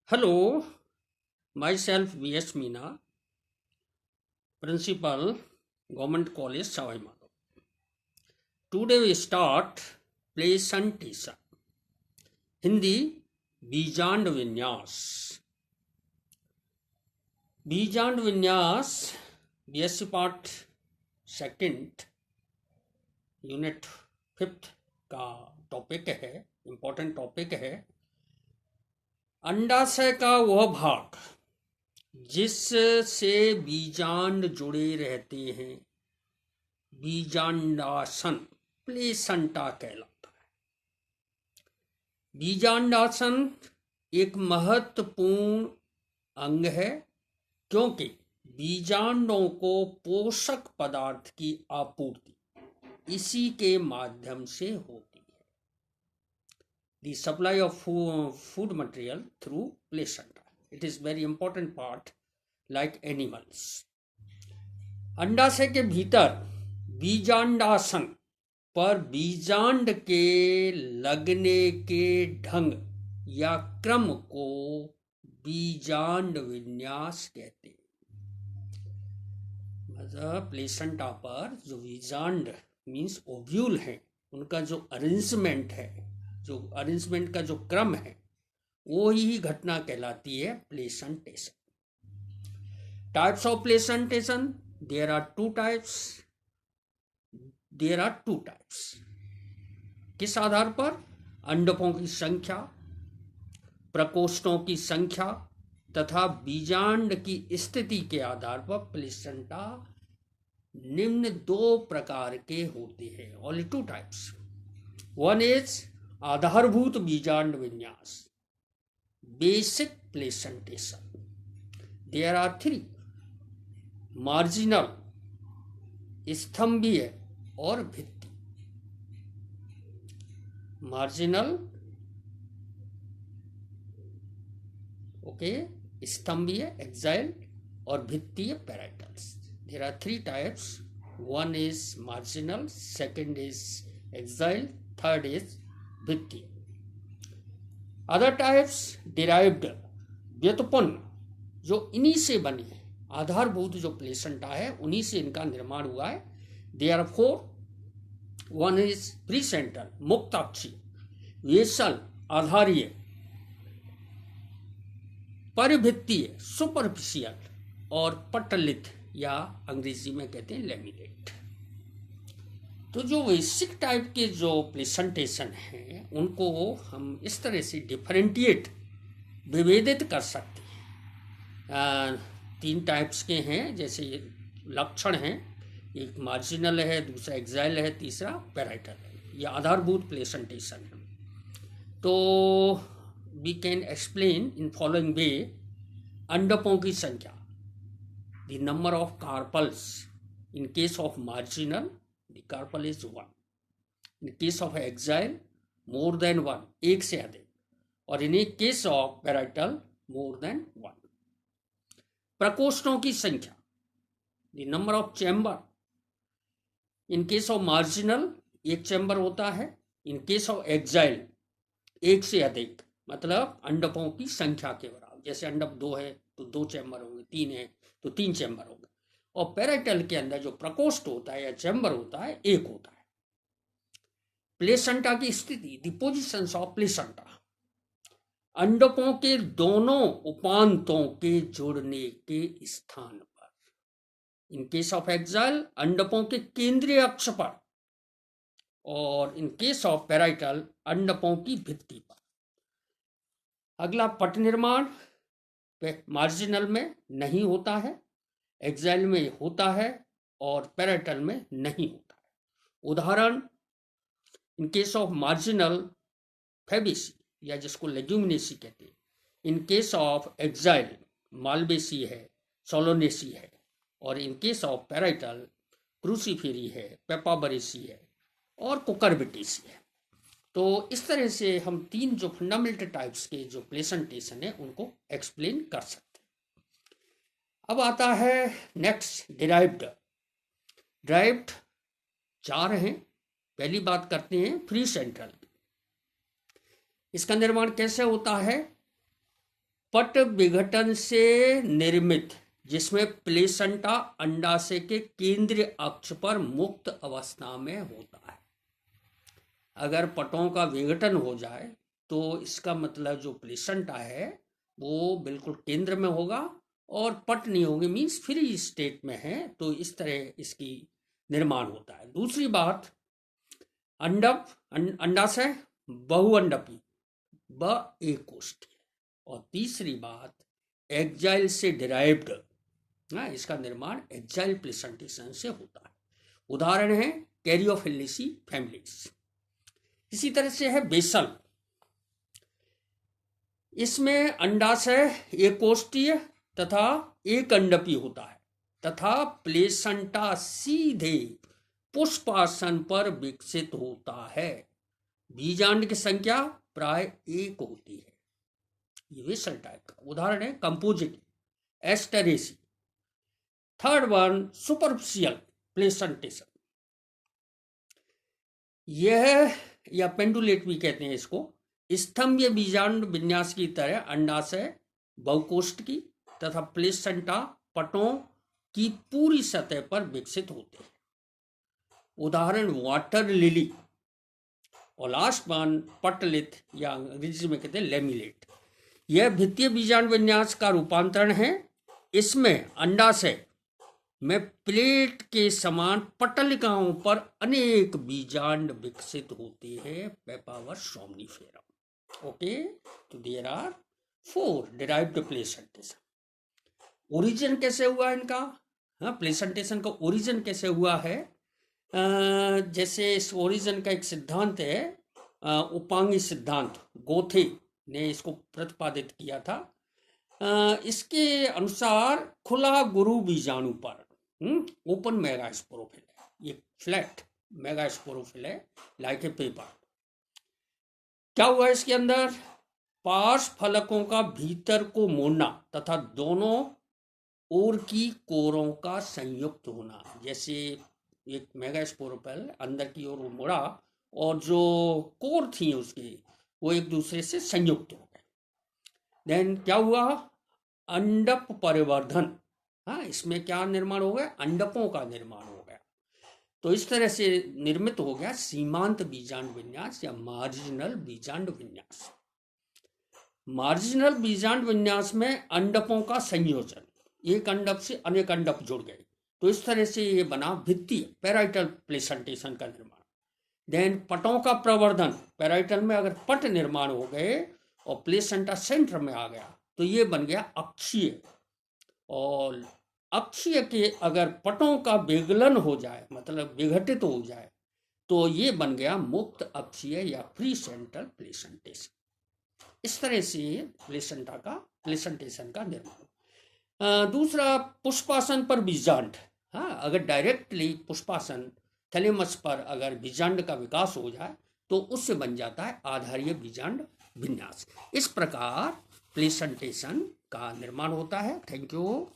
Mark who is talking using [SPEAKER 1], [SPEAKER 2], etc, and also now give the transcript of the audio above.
[SPEAKER 1] Hello, myself V.S. Meena, Principal, Government College, Savai Madho. Today we start presentation. Hindi बीजांड विन्यास। बीजांड विन्यास BSc part second unit 5 का topic है, important topic है। अंडाशय का वह भाग जिससे बीजांड जुड़े रहते हैं बीजांडासन प्लेसेंटा कहलाता है। बीजांडासन एक महत्वपूर्ण अंग है क्योंकि बीजांडों को पोषक पदार्थ की आपूर्ति इसी के माध्यम से होती है। The supply of food material through placenta. It is very important part like animals. अंडाशय के भीतर बीजांडासन पर बीजांड के लगने के ढंग या क्रम को बीजांड विन्यास कहते हैं। मतलब प्लेसेंटा पर जो बीजांड मीन्स ओव्यूल है उनका जो अरेंजमेंट है, जो अरेंजमेंट का जो क्रम है वो ही घटना कहलाती है placentation. Types of placentation, there are two types. किस आधार पर? अंडकों की संख्या, प्रकोष्ठों की संख्या तथा बीजांड की स्थिति के आधार पर प्लेसेंटा निम्न दो प्रकार के होते हैं। Only two types. One is आधारभूत बीजांड विन्यास, basic placentation. There are three: marginal, स्तंभीय और भित्ति। मार्जिनल, ओके, स्तंभीय एक्साइल और भित्तीय parietals. There are three types. One is marginal, second is axile, third is भित्तीय। अदर टाइप्स डिराइव्ड, व्युत्पन्न, जो इन्हीं से बनी है, आधारभूत जो प्लेसेंटा है उन्हीं से इनका निर्माण हुआ है। देयरफॉर वन इज प्रीसेंटल, मुक्ताक्षी, वेसल, आधारीय, परिभित्तीय, सुपरफिशियल और पटलित या अंग्रेजी में कहते हैं लेमिनेट। तो जो बेसिक टाइप के जो प्लेसेंटेशन हैं उनको हम इस तरह से डिफरेंटिएट, विभेदित कर सकते हैं। तीन टाइप्स के हैं, जैसे लक्षण हैं, एक मार्जिनल है, दूसरा एक्साइल है, तीसरा पैराइटल है। यह आधारभूत प्लेसेंटेशन है। तो we can explain in following way: अंडकों की संख्या, the number of carpels. In case of marginal the carpel is 1, in case of axile more than 1, एक से अधिक, और in case of parietal more than 1। प्रकोष्ठों की संख्या, the number of chamber. In case of marginal एक chamber होता है, इन केस ऑफ एक्साइल एक से अधिक, मतलब अंडकों की संख्या के बराबर। जैसे अंडक 2 है तो 2 चैम्बर होंगे, 3 है तो 3 चैम्बर होंगे। और पैराइटल के अंदर जो प्रकोष्ठ होता है या चैम्बर होता है, एक होता है। प्लेसेंटा की स्थिति, द पोजिशंस ऑफ प्लेसेंटा, अंडकों के दोनों उपांतों के जुड़ने के स्थान पर। इन केस ऑफ एक्साइल अंडकों के केंद्रीय अक्ष पर, और इन केस ऑफ पैराइटल अंडकों की भित्ति पर। अगला, पट निर्माण मार्जिनल में नहीं होता है, एक्साइल में होता है और पैराइटल में नहीं होता है। उदाहरण, in case of marginal fabaceae या जिसको लेग्यूमिनेसी कहते हैं। In case of axile malvaceae है, सोलोनेसी है, और in case of parietal cruciferae है, पेपाबरेसी है और कुकरबिटेसी है। तो इस तरह से हम तीन जो फंडामेंटल टाइप्स के जो प्लेसेंटेशन है उनको एक्सप्लेन कर सकते हैं। अब आता है नेक्स्ट, डिराइव्ड। डिराइव्ड 4 हैं। पहली बात करते हैं फ्री सेंट्रल। इसका निर्माण कैसे होता है? पट विघटन से निर्मित, जिसमें प्लेसेंटा अंडाशय के केंद्रीय अक्ष पर मुक्त अवस्था में होता है। अगर पटों का विघटन हो जाए तो इसका मतलब जो प्लेसेंटा है वो बिल्कुल केंद्र में होगा और पट नहीं होंगे, मीन्स फ्री स्टेट में है। तो इस तरह इसकी निर्माण होता है। दूसरी बात, अंडप अंडाशय बहुअंडपी व एकोष्ठी। और तीसरी बात, एक्जाइल से डिराइव्ड, इसका निर्माण एक्जाइल प्लेसेंटेशन से होता है। उदाहरण है कैरियोफिलिसी फैमिलीज। इसी तरह से है बेसल। इसमें अंडाशय एकोष्ठीय तथा एक अंडपी होता है तथा प्लेसेंटा सीधे पुष्पासन पर विकसित होता है। बीजांड की संख्या प्राय 1 होती है। ये बेसल टाइप का उदाहरण है composite, Asteraceae. Third one, superficial placentation. यह या पेंडुलेट भी कहते हैं इसको, स्तंभीय बीजांड विन्यास की तरह अंडाशय बहुकोष्ठकी तथा प्लेसेंटा पटों की पूरी सतह पर विकसित होते हैं। उदाहरण वाटर लिली। और लास्ट वन, पटलित या अंग्रेजी में कहते हैं लेमिलेट। यह भित्तीय बीजांड विन्यास का रूपांतरण है। इसमें अंडाशय में प्लेट के समान पटलिकाओं पर अनेक बीजांड विकसित होते हैं। Papaver somniferum. ओके, तो there are 4 derived placentation. Origin कैसे हुआ इनका? प्लेसेंटेशन का ओरिजिन कैसे हुआ है? जैसे इस ओरिजिन का एक सिद्धांत है, उपांगी सिद्धांत, गोथे ने इसको प्रतिपादित किया था। इसके अनुसार खुला गुरु बीजाणु पर ओपन मेगास्पोरोफिल है, ये फ्लैट मेगास्पोरोफिल है, लाइक ए पेपर। क्या हुआ इसके अंदर? पार्श्व फलकों का भीतर को मोड़ना तथा दोनों ओर की कोरों का संयुक्त होना। जैसे एक मेगास्पोरोफिल अंदर की ओर मुड़ा और जो कोर थी उसकी वो एक दूसरे से संयुक्त हो गए। देन क्या हुआ? अंडप परिवर्धन। इसमें क्या निर्माण हो गया? अंडपों का निर्माण हो गया। तो इस तरह से निर्मित हो गया सीमांत बीजांड विन्यास या मार्जिनल बीजांड विन्यास। मार्जिनल बीजांड विन्यास में अंडपों का संयोजन, एक अंडप से अनेक अंडप जुड़ गए। तो इस तरह से ये बना भित्तीय पैराइटल प्लेसेंटेशन का निर्माण। देन पटों का प्रवर्धन, पैराइटल में अगर पट निर्माण हो गए और प्लेसेंटा सेंटर में आ गया तो ये बन गया अक्षीय। और अक्षीय के अगर पटों का विगलन हो जाए, मतलब विघटित हो जाए, तो ये बन गया मुक्त अक्षीय या फ्री सेंट्रल प्लेसेंटेशन। इस तरह से प्लेसेंटेशन का निर्माण। दूसरा, पुष्पासन पर बीजांड। अगर डायरेक्टली पुष्पासन थैलेमस पर अगर बीजांड का विकास हो जाए तो उससे बन जाता है आधारीय बीजांड विन्यास। इस प्रकार प्लेसेंटेशन का निर्माण होता है। Thank you.